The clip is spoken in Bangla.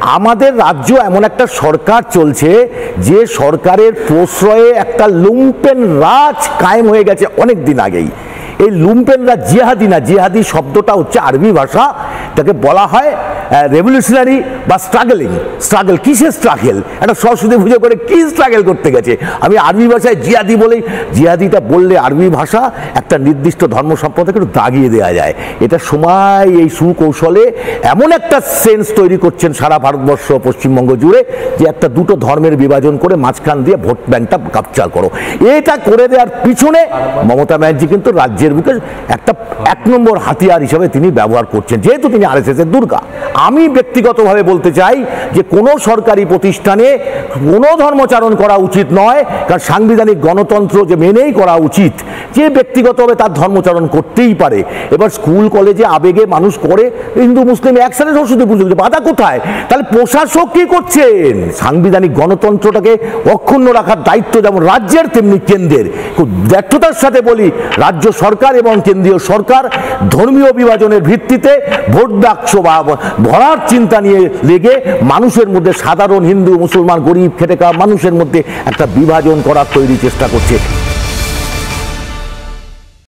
আমাদের রাজ্য এমন একটা সরকার চলছে যে সরকারের প্রশ্রয়ে একটা লুম্পেন রাজ কায়েম হয়ে গেছে অনেক দিন আগেই। এই লুম্পেন রাজ জিহাদি না, জিহাদি শব্দটা হচ্ছে আরবি ভাষা, তাকে বলা হয় রেভলিউশনারি বা স্ট্রাগলিং। স্ট্রাগল কিসের স্ট্রাগল? একটা সরস্বতী পুজো করে কি স্ট্রাগল করতে গেছে? আমি আরবি ভাষায় জিহাদি বলেই, জিহাদিটা বললে আরবি ভাষা একটা নির্দিষ্ট ধর্ম সম্প্রদায়কে একটু দাগিয়ে দেওয়া যায়। এটা সময় এই সুকৌশলে এমন একটা সেন্স তৈরি করছেন সারা ভারতবর্ষ পশ্চিমবঙ্গ জুড়ে যে একটা দুটো ধর্মের বিভাজন করে মাঝখান দিয়ে ভোট ব্যাংকটা ক্যাপচার করো। এটা করে দেওয়ার পিছনে মমতা ব্যানার্জি কিন্তু রাজ্যের বুকে একটা 1 নম্বর হাতিয়ার হিসেবে তিনি ব্যবহার করছেন, যেহেতু তিনি আরএসএস এর দুর্গা। আমি ব্যক্তিগতভাবে বলতে চাই যে কোনো সরকারি প্রতিষ্ঠানে কোনো ধর্মচারণ করা উচিত নয়, কারণ সাংবিধানিক গণতন্ত্র যে মেনেই করা উচিত। যে ব্যক্তিগতভাবে তার ধর্মচারণ করতেই পারে। এবার স্কুল কলেজে আবেগে মানুষ করে, হিন্দু মুসলিম একসাথে সরস্বতী পুজো, বাধা কোথায়? তাহলে প্রশাসক কি করছেন? সাংবিধানিক গণতন্ত্রটাকে অক্ষুণ্ণ রাখার দায়িত্ব যেমন রাজ্যের তেমনি কেন্দ্রের। খুব ব্যর্থতার সাথে বলি, রাজ্য সরকার এবং কেন্দ্রীয় সরকার ধর্মীয় বিভাজনের ভিত্তিতে ভোট বাক্স ভরার চিন্তা নিয়ে লেগে মানুষের মধ্যে, সাধারণ হিন্দু মুসলমান গরিব খেটে খাওয়া মানুষের মধ্যে একটা বিভাজন করার তৈরি চেষ্টা করছে।